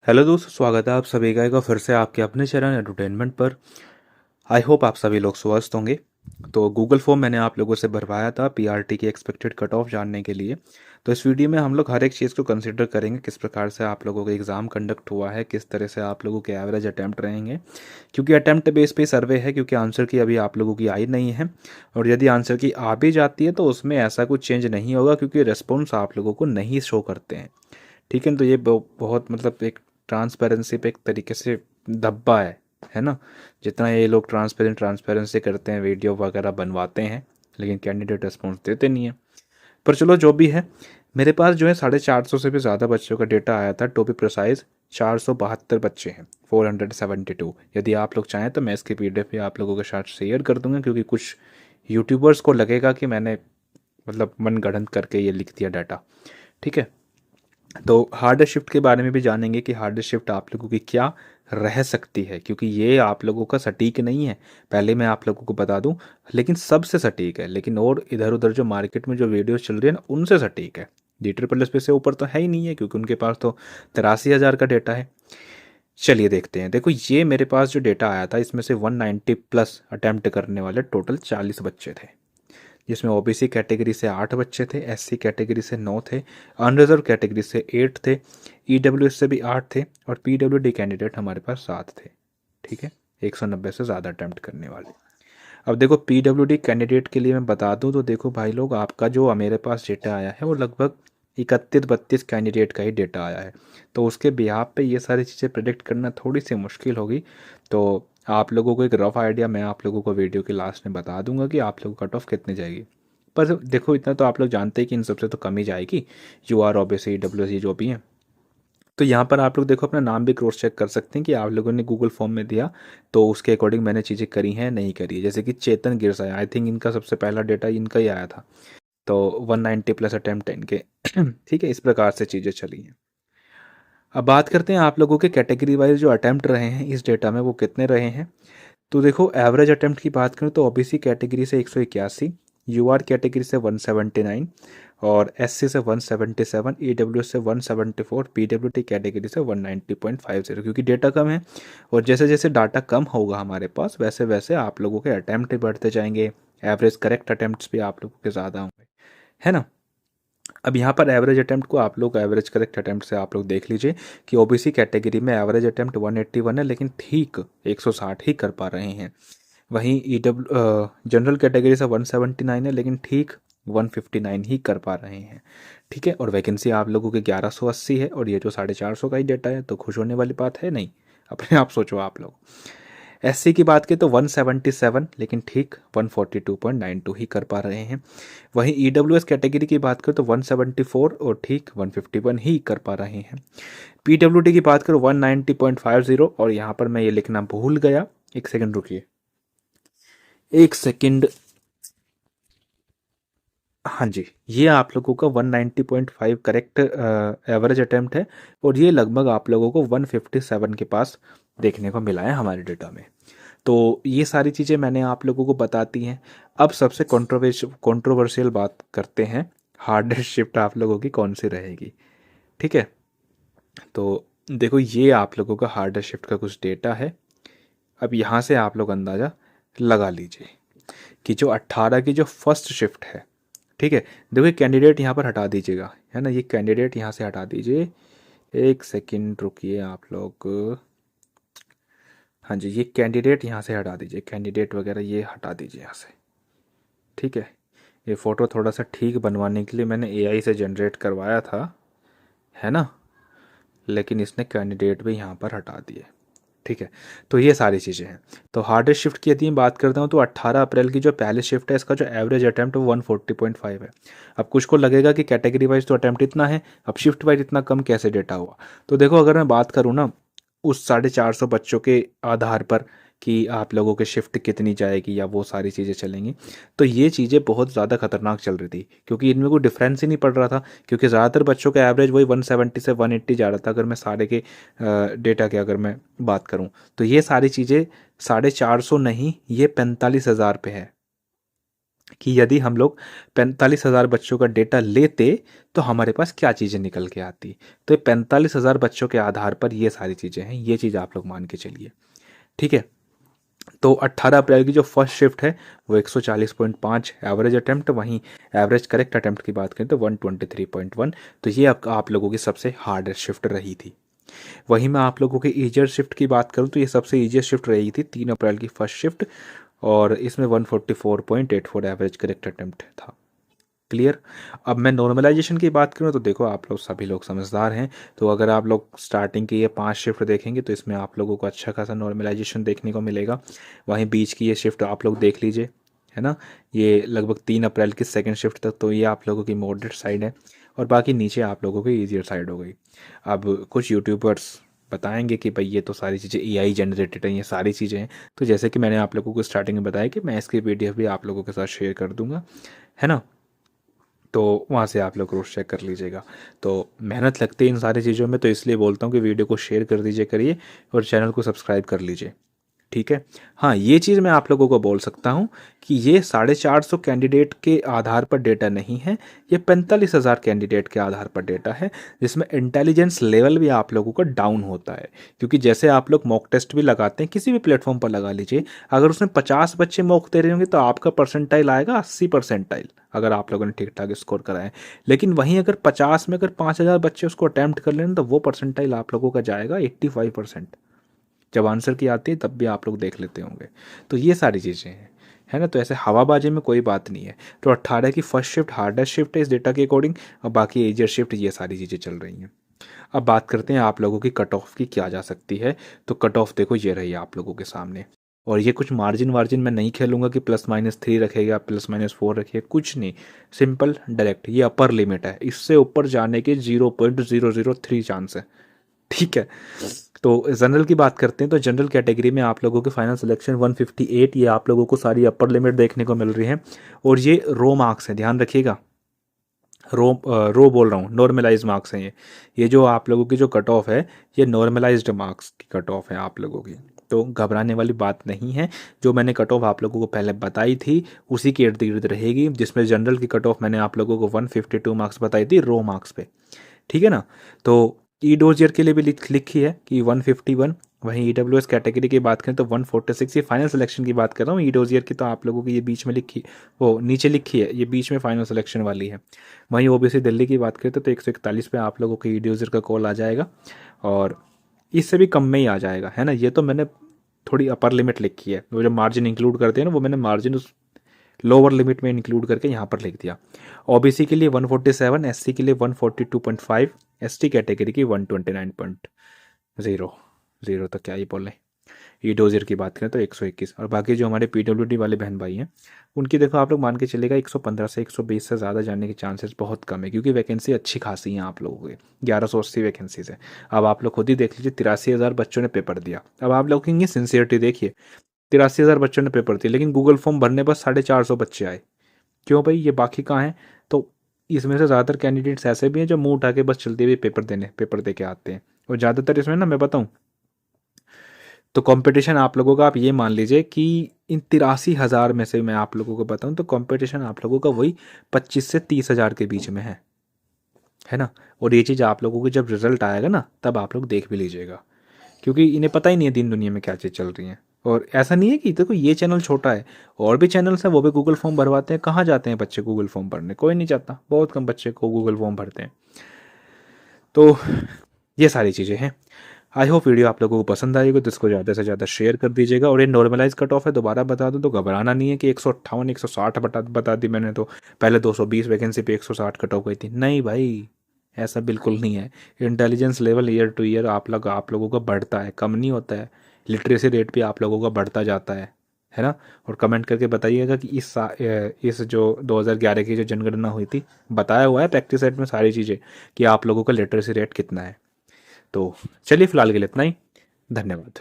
Hello दोस्तों, स्वागत है आप सभी का एक बार फिर से आपके अपने चैनल एंटरटेनमेंट पर। आई होप आप सभी लोग स्वस्थ होंगे। तो गूगल फॉर्म मैंने आप लोगों से भरवाया था पीआरटी की एक्सपेक्टेड कट ऑफ जानने के लिए। तो इस वीडियो में हम लोग हर एक चीज़ को कंसिडर करेंगे, किस प्रकार से आप लोगों का एग्ज़ाम कंडक्ट हुआ है, किस तरह से आप लोगों के एवरेज अटैम्प्ट रहेंगे। क्योंकि अटैम्प्ट बेस पे सर्वे है, क्योंकि आंसर की अभी आप लोगों की आई नहीं है। और यदि आंसर की आ भी जाती है तो उसमें ऐसा कुछ चेंज नहीं होगा, क्योंकि रिस्पॉन्स आप लोगों को नहीं शो करते हैं। ठीक है, तो ये बहुत मतलब एक ट्रांसपेरेंसी पे एक तरीके से धब्बा है ना। जितना ये लोग ट्रांसपेरेंसी करते हैं, वीडियो वगैरह बनवाते हैं, लेकिन कैंडिडेट रिस्पॉन्स देते नहीं है। पर चलो जो भी है, मेरे पास जो है 450 से भी ज़्यादा बच्चों का डेटा आया था। टू बी प्रिसाइज 472 बच्चे हैं, 472। यदि आप लोग चाहें तो मैं इसकी पीडीएफ भी आप लोगों के साथ शेयर कर दूंगा, क्योंकि कुछ यूट्यूबर्स को लगेगा कि मैंने मतलब मन गढ़ंत करके ये लिख दिया डाटा। ठीक है, तो हार्ड शिफ्ट के बारे में भी जानेंगे कि हार्ड शिफ्ट आप लोगों की क्या रह सकती है, क्योंकि ये आप लोगों का सटीक नहीं है, पहले मैं आप लोगों को बता दूं। लेकिन सबसे सटीक है, लेकिन और इधर उधर जो मार्केट में जो वीडियोस चल रही है ना, उनसे सटीक है। DSSS पे से ऊपर तो है ही नहीं है, क्योंकि उनके पास तो 83,000 का डेटा है। चलिए देखते हैं। देखो, ये मेरे पास जो डेटा आया था, इसमें से 190 प्लस अटेम्प्ट करने वाले टोटल 40 बच्चे थे, जिसमें ओबीसी कैटेगरी से 8 बच्चे थे, एससी कैटेगरी से 9 थे, अनरिजर्व कैटेगरी से 8 थे, ईडब्ल्यूएस से भी 8 थे, और पीडब्ल्यूडी कैंडिडेट हमारे पास 7 थे। ठीक है, 190 से ज़्यादा अटैम्प्ट करने वाले। अब देखो, पीडब्ल्यूडी कैंडिडेट के लिए मैं बता दूं तो देखो भाई लोग, आपका जो मेरे पास डेटा आया है वो लगभग 31-32 कैंडिडेट का ही डेटा आया है। तो उसके बिहाफ पे ये सारी चीज़ें प्रेडिक्ट करना थोड़ी सी मुश्किल होगी। तो आप लोगों को एक रफ आइडिया मैं आप लोगों को वीडियो के लास्ट में बता दूंगा कि आप लोगों को कट ऑफ कितने जाएगी। पर देखो, इतना तो आप लोग जानते हैं कि इन सबसे तो कम ही जाएगी। यूआर, ओबीसी, डब्ल्यूएससी जो भी हैं। तो यहाँ पर आप लोग देखो, अपना नाम भी क्रॉस चेक कर सकते हैं कि आप लोगों ने गूगल फॉर्म में दिया तो उसके अकॉर्डिंग मैंने चीज़ें करी हैं नहीं करी है। जैसे कि चेतन गिरसा, आई थिंक इनका सबसे पहला डेटा इनका ही आया था। तो 190 प्लस अटेम्प्ट है इनके। ठीक है, इस प्रकार से चीज़ें चली हैं। अब बात करते हैं आप लोगों के कैटेगरी वाइज जो अटेम्प्ट रहे हैं इस डेटा में, वो कितने रहे हैं। तो देखो, एवरेज अटेम्प्ट की बात करूँ तो ओबीसी कैटेगरी से 181, यूआर कैटेगरी से 179, और एससी से 177, ईडब्ल्यूएस से 174, पीडब्ल्यूटी कैटेगरी से 190.50, क्योंकि डेटा कम है। और जैसे जैसे डाटा कम होगा हमारे पास, वैसे वैसे आप लोगों के अटैम्प्ट बढ़ते जाएंगे। एवरेज करेक्ट अटैम्प्ट्स भी आप लोगों के ज़्यादा होंगे, है ना। अब यहाँ पर एवरेज अटेम्प्ट को आप लोग एवरेज करेक्ट अटेम्प्ट से आप लोग देख लीजिए कि ओबीसी कैटेगरी में एवरेज अटेम्प्ट 181 है, लेकिन ठीक 160 ही कर पा रहे हैं। वहीं ईडब्ल्यू जनरल कैटेगरी से 179 है, लेकिन ठीक 159 ही कर पा रहे हैं। ठीक है, और वैकेंसी आप लोगों की 1180 है, और ये जो 450 का ही डेटा है, तो खुश होने वाली बात है नहीं। अपने आप सोचो आप लोग। एससी की बात करें तो 177, लेकिन ठीक 142.92 ही कर पा रहे हैं। वहीं ईडब्ल्यूएस कैटेगरी की बात करें तो 174 और ठीक 151 ही कर पा रहे हैं। पीडब्ल्यूडी की बात करो 190.50, और यहाँ पर मैं ये लिखना भूल गया, एक सेकंड रुकिए, एक सेकंड। हाँ जी, ये आप लोगों का 190.5 करेक्ट एवरेज अटेम्प्ट है, और ये लगभग आप लोगों को 157 के पास देखने को मिला है हमारे डेटा में। तो ये सारी चीज़ें मैंने आप लोगों को बताती हैं। अब सबसे कंट्रोवर्शियल बात करते हैं, हार्डेस्ट शिफ्ट आप लोगों की कौन सी रहेगी। ठीक है, तो देखो, ये आप लोगों का हार्डेस्ट शिफ्ट का कुछ डेटा है। अब यहाँ से आप लोग अंदाज़ा लगा लीजिए कि जो 18 की जो फर्स्ट शिफ्ट है। ठीक है, देखो ये कैंडिडेट यहाँ पर हटा दीजिएगा, है ना, ये कैंडिडेट यहाँ से हटा दीजिए। एक सेकंड रुकिए आप लोग। हाँ जी, ये कैंडिडेट यहाँ से हटा दीजिए, कैंडिडेट वगैरह ये हटा दीजिए यहाँ से। ठीक है, ये फ़ोटो थोड़ा सा ठीक बनवाने के लिए मैंने एआई से जनरेट करवाया था, है ना, लेकिन इसने कैंडिडेट भी यहाँ पर हटा दिए। ठीक है, तो ये सारी चीज़ें हैं। तो हार्डेस्ट शिफ्ट की यदि मैं बात करता हूँ तो 18 अप्रैल की जो पहली शिफ्ट है, इसका जो एवरेज अटैम्प्ट वो 140.5 है। अब कुछ को लगेगा कि कैटेगरी वाइज तो अटैम्प्ट इतना है, अब शिफ्ट वाइज इतना कम कैसे डेटा हुआ। तो देखो, अगर मैं बात करूँ ना उस 450 बच्चों के आधार पर कि आप लोगों के शिफ्ट कितनी जाएगी या वो सारी चीज़ें चलेंगी, तो ये चीज़ें बहुत ज़्यादा खतरनाक चल रही थी, क्योंकि इनमें कोई डिफरेंस ही नहीं पड़ रहा था। क्योंकि ज़्यादातर बच्चों का एवरेज वही 170 से 180 जा रहा था, अगर मैं सारे के डेटा की अगर मैं बात करूं। तो ये सारी चीज़ें 450 नहीं, ये 45,000 पे है। कि यदि हम लोग 45,000 बच्चों का डेटा लेते तो हमारे पास क्या चीज़ें निकल के आती। तो 45,000 बच्चों के आधार पर ये सारी चीज़ें हैं, ये चीज़ आप लोग मान के चलिए। ठीक है। तो 18 अप्रैल की जो फर्स्ट शिफ्ट है वो 140.5 एवरेज अटेम्प्ट, वहीं एवरेज करेक्ट अटेम्प्ट की बात करें तो 123.1। तो ये आप लोगों की सबसे हार्डेस्ट शिफ्ट रही थी। वहीं मैं आप लोगों के ईजियर शिफ्ट की बात करूं तो ये सबसे ईजियर शिफ्ट रही थी 3 अप्रैल की फर्स्ट शिफ्ट, और इसमें 144.84 एवरेज करेक्ट अटेम्प्ट था। क्लियर। अब मैं नॉर्मलाइजेशन की बात करूँ तो देखो आप लोग सभी लोग समझदार हैं, तो अगर आप लोग स्टार्टिंग की ये 5 शिफ्ट देखेंगे तो इसमें आप लोगों को अच्छा खासा नॉर्मलाइजेशन देखने को मिलेगा। वहीं बीच की ये शिफ्ट आप लोग देख लीजिए, है ना, ये लगभग 3 अप्रैल की सेकेंड शिफ्ट तक तो ये आप लोगों की मॉडरेट साइड है, और बाकी नीचे आप लोगों की ईजियर साइड हो गई। अब कुछ यूट्यूबर्स बताएंगे कि भाई ये तो सारी चीज़ें एआई जनरेटेड हैं, ये सारी चीज़ें हैं। तो जैसे कि मैंने आप लोगों को स्टार्टिंग में बताया कि मैं इसकी पीडीएफ भी आप लोगों के साथ शेयर कर दूंगा, है ना, तो वहाँ से आप लोग क्रॉस चेक कर लीजिएगा। तो मेहनत लगती है इन सारी चीज़ों में, तो इसलिए बोलता हूँ कि वीडियो को शेयर कर दीजिए करिए, और चैनल को सब्सक्राइब कर लीजिए। ठीक है। हाँ, ये चीज़ मैं आप लोगों को बोल सकता हूँ कि ये 450 कैंडिडेट के आधार पर डेटा नहीं है, ये 45,000 कैंडिडेट के आधार पर डेटा है, जिसमें इंटेलिजेंस लेवल भी आप लोगों का डाउन होता है। क्योंकि जैसे आप लोग मॉक टेस्ट भी लगाते हैं, किसी भी प्लेटफॉर्म पर लगा लीजिए, अगर उसमें 50 बच्चे मॉक दे रहे होंगे तो आपका परसेंटाइल आएगा 80 परसेंटाइल, अगर आप लोगों ने ठीक ठाक स्कोर करा है। लेकिन वहीं अगर 50 में अगर 5,000 बच्चे उसको अटैम्प्ट कर लें तो वो परसेंटाइल आप लोगों का जाएगा 85%। जब आंसर की आती है तब भी आप लोग देख लेते होंगे। तो ये सारी चीज़ें हैं, है ना। तो ऐसे हवाबाजी में कोई बात नहीं है। तो 18 की फर्स्ट शिफ्ट हार्डेस्ट शिफ्ट है इस डेटा के अकॉर्डिंग, और बाकी एजियर शिफ्ट, ये सारी चीज़ें चल रही हैं। अब बात करते हैं आप लोगों की कट ऑफ की क्या जा सकती है। तो कट ऑफ देखो ये रही है आप लोगों के सामने, और ये कुछ मार्जिन वार्जिन मैं नहीं खेलूंगा कि +-3 रखेगा, +-4 रखेगा, कुछ नहीं। सिंपल डायरेक्ट ये अपर लिमिट है, इससे ऊपर जाने के 0.003 चांस है। ठीक है। तो जनरल की बात करते हैं तो जनरल कैटेगरी में आप लोगों के फाइनल सिलेक्शन 158, ये आप लोगों को सारी अपर लिमिट देखने को मिल रही है, और ये रो मार्क्स है, ध्यान रखिएगा। रो बोल रहा हूँ, नॉर्मलाइज मार्क्स हैं ये जो आप लोगों की जो कट ऑफ है ये नॉर्मलाइज्ड मार्क्स की कट ऑफ है आप लोगों की। तो घबराने वाली बात नहीं है। जो मैंने कट ऑफ आप लोगों को पहले बताई थी उसी के इर्द गिर्द रहेगी, जिसमें जनरल की कट ऑफ मैंने आप लोगों को 152 मार्क्स बताई थी रो मार्क्स पे। ठीक है ना। तो ई डोजियर के लिए भी लिखी है कि 151। वहीं ई डब्ल्यू एस कैटेगरी की बात करें तो 146। ये फाइनल सिलेक्शन की बात कर रहा हूँ, ई डोजियर की तो आप लोगों की ये बीच में लिखी, वो नीचे लिखी है, ये बीच में फाइनल सिलेक्शन वाली है। वहीं ओबीसी दिल्ली की बात करें तो 141 पे आप लोगों के ई डोजियर का कॉल आ जाएगा, और इससे भी कम में ही आ जाएगा, है ना। ये तो मैंने थोड़ी अपर लिमिट लिखी है, वो जो मार्जिन इंक्लूड करते हैं ना वो मैंने मार्जिन उस लोअर लिमिट में इंक्लूड करके यहाँ पर लिख दिया। ओबीसी के लिए 147, एससी के लिए 142.5, एसटी कैटेगरी की 129.0, जीरो तो क्या ही बोले। ई डोजियर की बात करें तो 121, और बाकी जो हमारे पीडब्ल्यूडी वाले बहन भाई हैं उनकी देखो आप लोग मान के चलेगा 115 से 120 से ज़्यादा जाने के चांसेस बहुत कम है, क्योंकि वैकेंसी अच्छी खासी हैं आप लोगों की, 1180 वैकेंसीज है। अब आप लोग खुद ही देख लीजिए, 83,000 बच्चों ने पेपर दिया। अब आप लोग कहेंगे सिंसियरिटी देखिए, 83,000 बच्चों ने पेपर दिया, लेकिन गूगल फॉर्म भरने पर 450 बच्चे आए। क्यों भाई, ये बाकी कहाँ हैं? तो इसमें से ज़्यादातर कैंडिडेट्स ऐसे भी हैं जो मुंह उठा के बस चलते हुए पेपर दे के आते हैं, और ज़्यादातर इसमें ना मैं बताऊँ तो कंपटीशन आप लोगों का, आप ये मान लीजिए कि इन 83,000 में से मैं आप लोगों को बताऊं तो कंपटीशन आप लोगों का वही 25 से 30,000 के बीच में है ना। और ये चीज़ आप लोगों को जब रिजल्ट आएगा ना तब आप लोग देख भी लीजिएगा, क्योंकि इन्हें पता ही नहीं है दिन दुनिया में क्या चीज़ चल रही है। और ऐसा नहीं है कि देखो ये चैनल छोटा है, और भी चैनल्स हैं वो भी गूगल फॉर्म भरवाते हैं। कहाँ जाते हैं बच्चे गूगल फॉर्म भरने? कोई नहीं जाता, बहुत कम बच्चे को गूगल फॉर्म भरते हैं। तो ये सारी चीज़ें हैं। आई होप वीडियो आप लोगों को पसंद आएगी, तो इसको ज़्यादा से ज़्यादा शेयर कर दीजिएगा। और ये नॉर्मलाइज कट ऑफ है, दोबारा बता दूं तो घबराना नहीं है कि 158 160 बता दी मैंने, तो पहले 220 वैकेंसी पे 160 कट ऑफ गई थी। नहीं भाई, ऐसा बिल्कुल नहीं है। Intelligence level year two year आप लोगों का बढ़ता है, कम नहीं होता है। लिटरेसी रेट भी आप लोगों का बढ़ता जाता है ना। और कमेंट करके बताइएगा कि इस जो 2011 की जो जनगणना हुई थी, बताया हुआ है प्रैक्टिस सेट में सारी चीज़ें कि आप लोगों का लिटरेसी रेट कितना है। तो चलिए फिलहाल के लिए इतना ही। धन्यवाद।